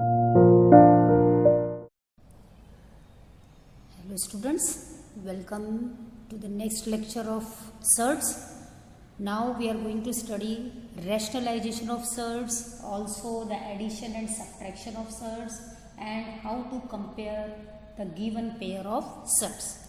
Hello students, welcome to the next lecture of surds. Now we are going to study rationalization of surds, also the addition and subtraction of surds, and how to compare the given pair of surds.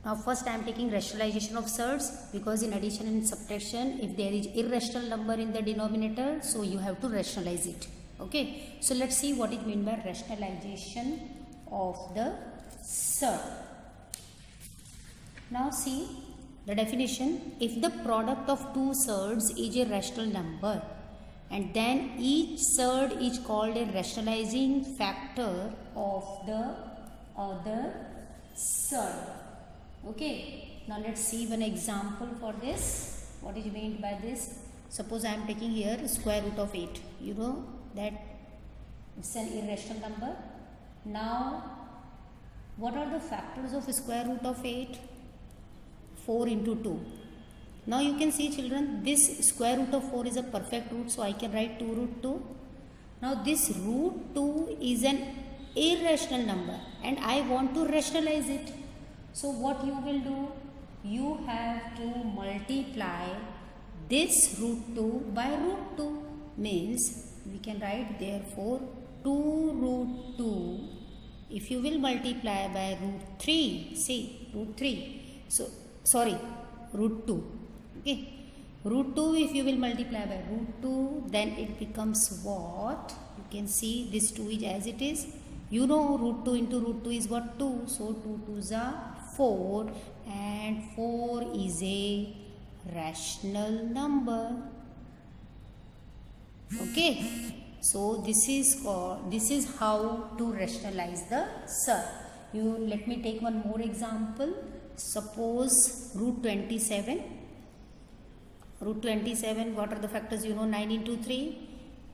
Now first I am taking rationalization of surds because in addition and subtraction, if there is irrational number in the denominator, so you have to rationalize it. Okay, so let's see what it means by rationalization of the surd. Now see the definition. If the product of two surds is a rational number and then each surd is called a rationalizing factor of the other surd. Okay, now let's see one example for this. What is meant by this? Suppose I am taking here square root of 8. You know that it's an irrational number. Now what are the factors of square root of 8? 4 into 2. Now you can see children, this square root of 4 is a perfect root, so I can write 2 root 2. Now this root 2 is an irrational number and I want to rationalize it. So what you will do? You have to multiply this root 2 by root 2. Means we can write therefore 2 root 2. If you will multiply by root 3, see root 3. So sorry, root 2. Okay, root 2 if you will multiply by root 2, then it becomes what? You can see this 2 is as it is. You know root 2 into root 2 is what? 2. So 2 2s are 4 and 4 is a rational number. Okay, so this is how to rationalize the surd. You let me take one more example. Suppose root 27. Root 27, what are the factors? You know 9 into 3.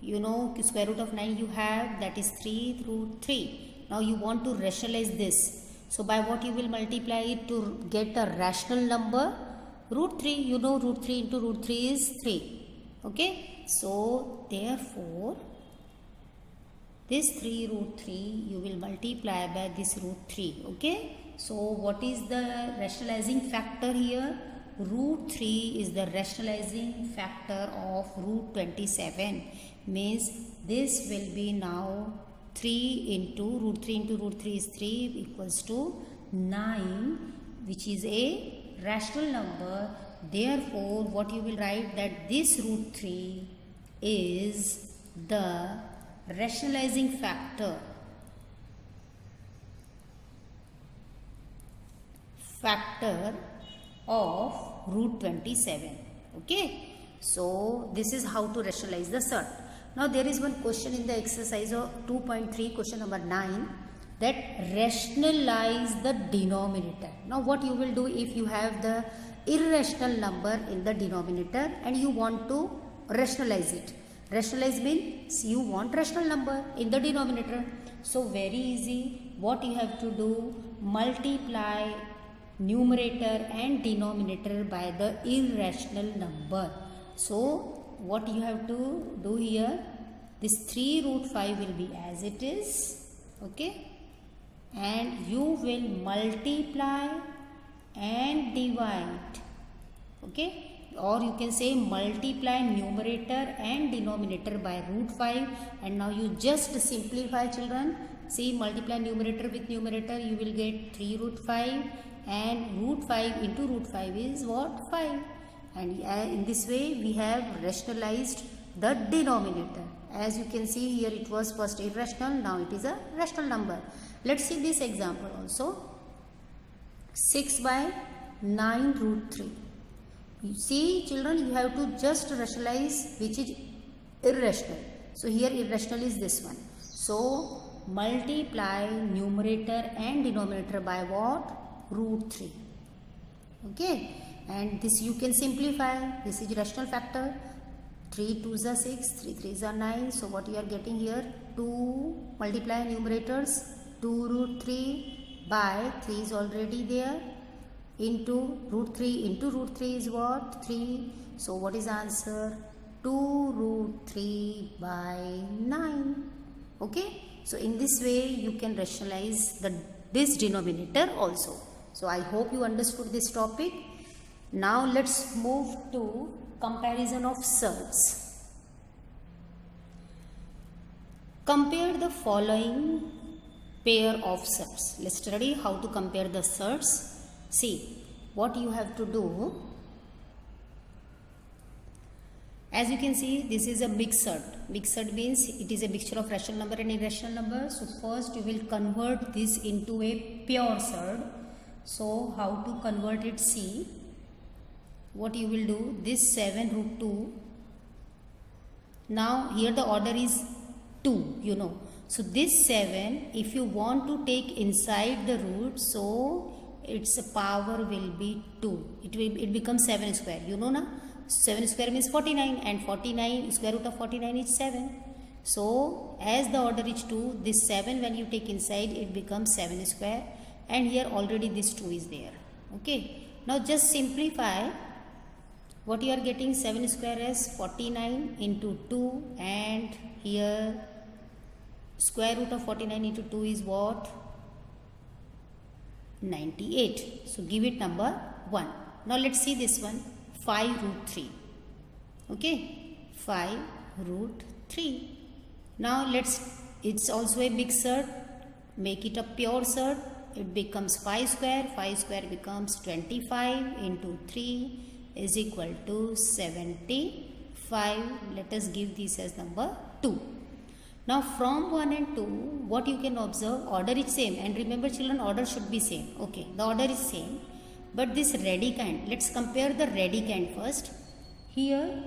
You know square root of 9 you have, that is 3 root 3. Now you want to rationalize this. So by what you will multiply it to get a rational number? Root 3. You know root 3 into root 3 is 3. Okay. So therefore this 3 root 3 you will multiply by this root 3. Okay. So what is the rationalizing factor here? Root 3 is the rationalizing factor of root 27. Means this will be now 3 into root 3 into root 3 is 3 equals to 9, which is a rational number. Therefore what you will write, that this root 3 is the rationalizing factor of root 27. Okay, so this is how to rationalize the surd. Now there is one question in the exercise of 2.3, question number 9, that rationalize the denominator. Now what you will do if you have the irrational number in the denominator and you want to rationalize it? Rationalize means you want rational number in the denominator. So very easy. What you have to do? Multiply numerator and denominator by the irrational number. So what you have to do here? This 3 root 5 will be as it is. Okay. And you will multiply and divide. Okay. Or you can say multiply numerator and denominator by root 5. And now you just simplify children. See, multiply numerator with numerator, you will get 3 root 5. And root 5 into root 5 is what? 5. And in this way we have rationalized the denominator. As you can see here, it was first irrational, now it is a rational number. Let's see this example also. 6 by 9 root 3. You see children, you have to just rationalize which is irrational. So here irrational is this one. So multiply numerator and denominator by what? Root 3. Okay, and this you can simplify. This is rational factor. 3 2s are 6, 3 3s are 9. So what you are getting here? 2 multiply numerators, 2 root 3 by 3 is already there, into root 3 is what? 3. So what is answer? 2 root 3 by 9. Okay. So in this way you can rationalize this denominator also. So I hope you understood this topic. Now let's move to comparison of surds. Compare the following pair of surds. Let's study how to compare the surds. See what you have to do. As you can see, this is a big surd. Big surd means it is a mixture of rational number and irrational number. So first you will convert this into a pure surd. So how to convert it? See what you will do. This 7 root 2. Now here the order is 2, you know. So this 7, if you want to take inside the root, so its power will be 2. It becomes 7 square. You know na? 7 square means 49, and 49 square root of 49 is 7. So as the order is 2, this 7 when you take inside, it becomes 7 square, and here already this 2 is there. Okay. Now just simplify. What you are getting, 7 square as 49 into 2, and here square root of 49 into 2 is what? 98. So give it number 1. Now let's see this one. 5 root 3. Okay, 5 root 3. Now it's also a big surd. Make it a pure surd. It becomes 5 square. 5 square becomes 25 into 3 is equal to 75. Let us give this as number 2. Now from 1 and 2, what you can observe, order is same. And remember children, order should be same. Okay, the order is same. But this radicand, let's compare the radicand first. Here,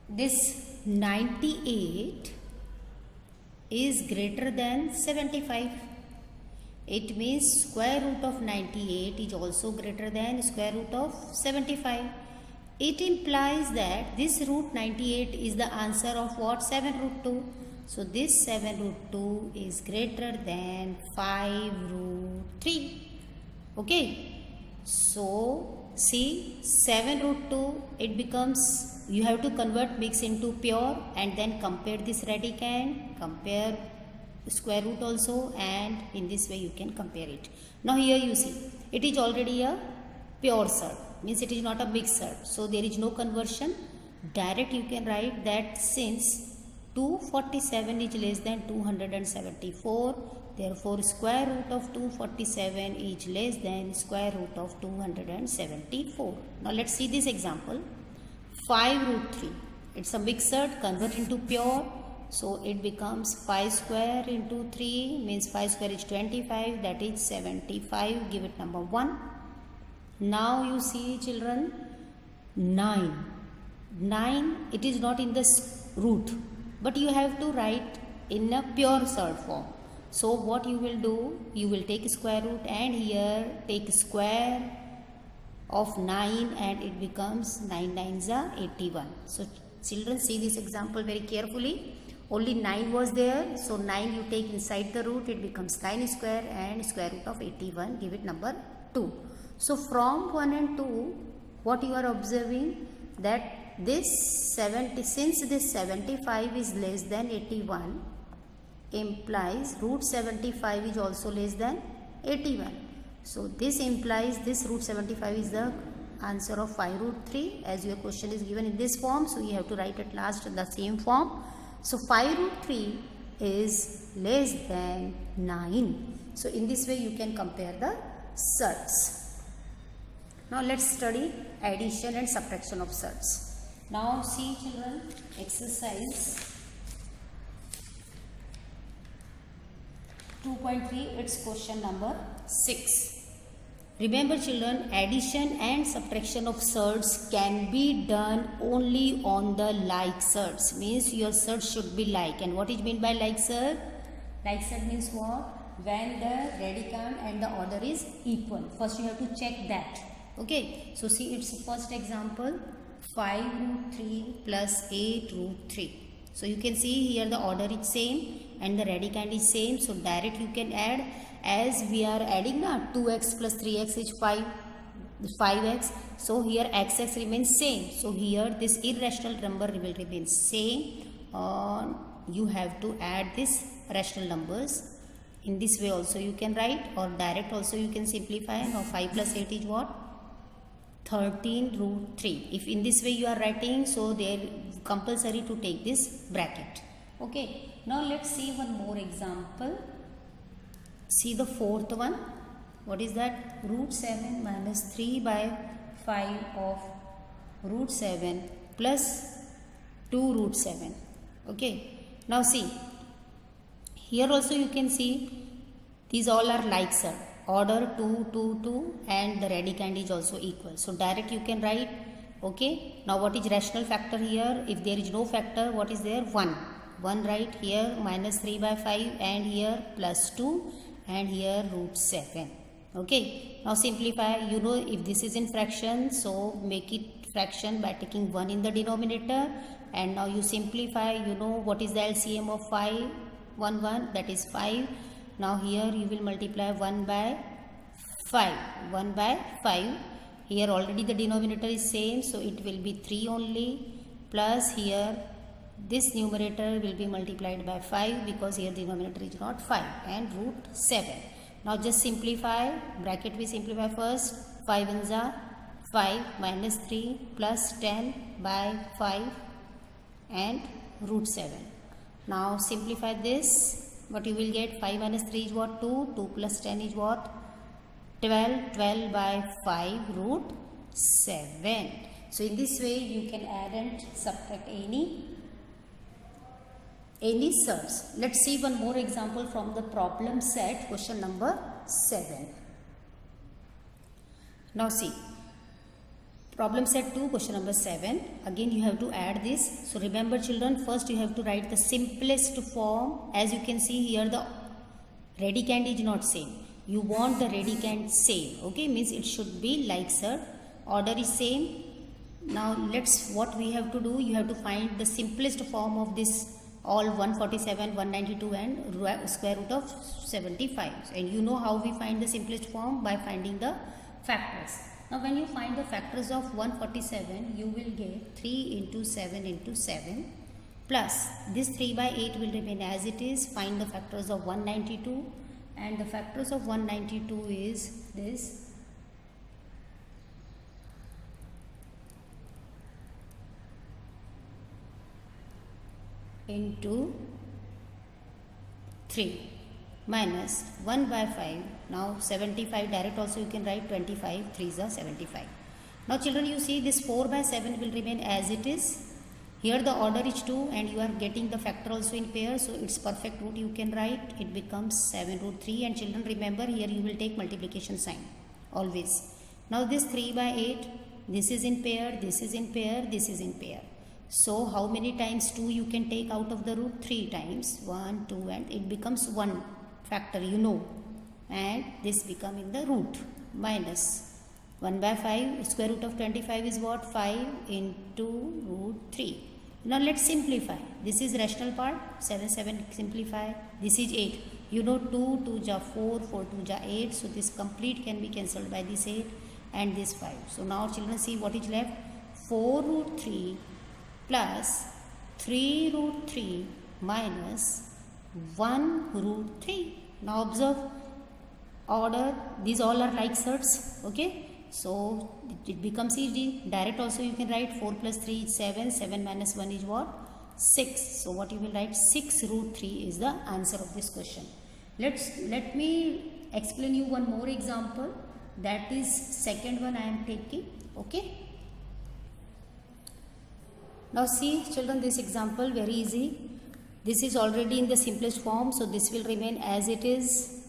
this 98 is greater than 75. It means square root of 98 is also greater than square root of 75. It implies that this root 98 is the answer of what? 7 root 2. So this 7 root 2 is greater than 5 root 3. Okay, so see 7 root 2, it becomes, you have to convert mix into pure and then compare this radicand, compare square root also, and in this way you can compare it. Now here you see, it is already a pure surd, means it is not a big surd, so there is no conversion. Direct you can write that since 247 is less than 274, therefore square root of 247 is less than square root of 274. Now let's see this example. 5 root 3. It's a mixed surd, convert into pure. So it becomes 5 square into 3 means 5 square is 25, that is 75. Give it number 1. Now you see children, 9. 9, it is not in the root, but you have to write in a pure surd form. So what you will do, you will take square root and here take square of 9 and it becomes 9 9s are 81. So children, see this example very carefully. Only 9 was there, so 9 you take inside the root, it becomes 9 square and square root of 81. Give it number 2. So from 1 and 2, what you are observing, that this 70, since this 75 is less than 81, implies root 75 is also less than 81. So this implies this root 75 is the answer of 5 root 3, as your question is given in this form, so you have to write at last in the same form. So 5 root 3 is less than 9. So in this way you can compare the surds. Now let's study addition and subtraction of surds. Now see children, exercise 2.3, it's question number 6. Remember children, addition and subtraction of surds can be done only on the like surds. Means your surds should be like. And what is meant by like surd? Like surd means what? When the radicand and the order is equal. First you have to check that. Okay. So see its first example. 5 root 3 plus 8 root 3. So you can see here the order is same and the radicand is same. So direct you can add, as we are adding now 2x plus 3x is 5x. So here xx remains same. So here this irrational number will remain same on you have to add this rational numbers. In this way also you can write, or direct also you can simplify. Now 5 plus 8 is what? 13 root 3. If in this way you are writing, so they are compulsory to take this bracket. Okay. Now let's see one more example. See the fourth one. What is that? Root 7 minus 3 by 5 of root 7 plus 2 root 7. Okay. Now see. Here also you can see these all are like sir. Order 2, 2, 2 and the radicand is also equal. So direct you can write. Okay. Now what is rational factor here? If there is no factor, what is there? 1. 1 right here, minus 3 by 5 and here plus 2 and here root 7. Okay. Now simplify. You know if this is in fraction, so make it fraction by taking 1 in the denominator. And now you simplify. You know what is the LCM of 5? 1, 1, that is 5. Now here you will multiply 1 by 5. 1 by 5. Here already the denominator is same, so it will be 3 only. Plus here this numerator will be multiplied by 5 because here denominator is not 5, and root 7. Now just simplify. Bracket we simplify first. 5 1 za 5 minus 3 plus 10 by 5 and root 7. Now simplify this. What you will get? 5 minus 3 is what? 2. 2 plus 10 is what? 12. 12 by 5 root 7. So in this way you can add and subtract any surds. Let's see one more example from the problem set, question number 7. Now see. Problem set 2, question number 7. Again you have to add this. So remember children, first you have to write the simplest form. As you can see here, the radicand is not same. You want the radicand same. Okay, means it should be like sir. Order is same. Now what we have to do, you have to find the simplest form of this all 147, 192 and square root of 75. And you know how we find the simplest form? By finding the factors. Now when you find the factors of 147, you will get 3 into 7 into 7 plus this 3 by 8 will remain as it is. Find the factors of 192, and the factors of 192 is this into 3 minus 1 by 5. Now 75 direct also you can write 25, 3s are 75. Now children, you see this 4 by 7 will remain as it is. Here the order is 2 and you are getting the factor also in pair, so its perfect root you can write. It becomes 7 root 3, and children remember here you will take multiplication sign always. Now this 3 by 8, this is in pair, this is in pair, this is in pair. So how many times 2 you can take out of the root? 3 times. 1, 2 and it becomes 1 factor, you know. And this becoming the root minus 1 by 5. Square root of 25 is what? 5 into root 3. Now let's simplify. This is rational part. 7, 7 simplify. This is 8. You know 2, 2 ja 4, 4 2 ja 8. So this complete can be cancelled by this 8 and this 5. So now children see what is left. 4 root 3 plus 3 root 3 minus 1 root 3. Now observe order. These all are like surds. Okay. So it becomes easy. Direct also you can write 4 plus 3 is 7. 7 minus 1 is what? 6. So what you will write? 6 root 3 is the answer of this question. Let me explain you one more example. That is second one I am taking. Okay. Now see children, this example very easy. This is already in the simplest form, so this will remain as it is.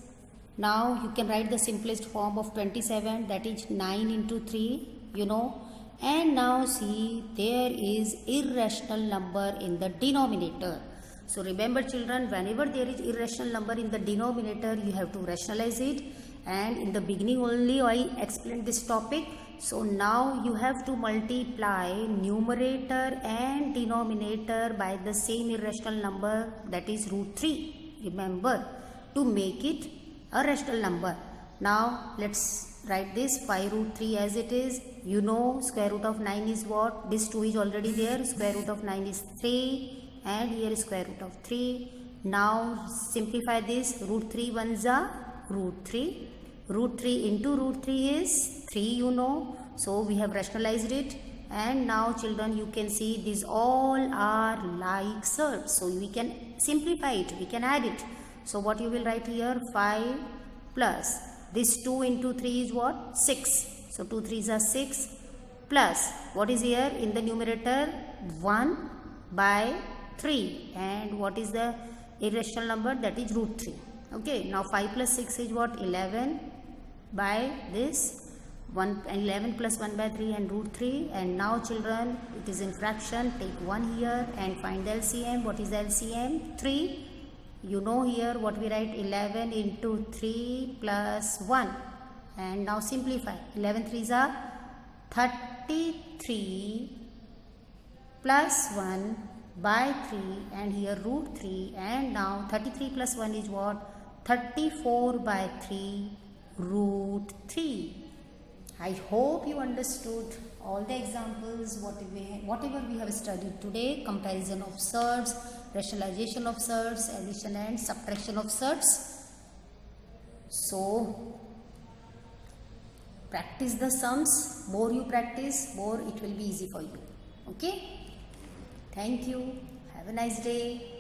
Now you can write the simplest form of 27, that is 9 into 3, you know. And now see, there is irrational number in the denominator. So remember children, whenever there is irrational number in the denominator, you have to rationalize it. And in the beginning only I explained this topic. So now you have to multiply numerator and denominator by the same irrational number, that is root 3. Remember, to make it a rational number. Now let's write this 5 root 3 as it is. You know square root of 9 is what? This 2 is already there. Square root of 9 is 3 and here square root of 3. Now simplify this. Root 3 ones are root 3. Root 3 into root 3 is 3, you know. So we have rationalized it. And now children, you can see these all are like surds. So we can simplify it. We can add it. So what you will write here? 5 plus this 2 into 3 is what? 6. So 2 3s are 6 plus what is here in the numerator? 1 by 3. And what is the irrational number? That is root 3. Okay. Now 5 plus 6 is what? 11 by this 11 plus 1 by 3 and root 3. And now children, it is in fraction. Take 1 here and find the LCM. What is the LCM? 3. You know here what we write? 11 into 3 plus 1. And now simplify. 11 3s are 33 plus 1 by 3 and here root 3. And now 33 plus 1 is what? 34 by 3 root 3. I hope you understood all the examples, whatever we have studied today. Comparison of surds, rationalization of surds, addition and subtraction of surds. So practice the sums. More you practice, more it will be easy for you. Okay. Thank you. Have a nice day.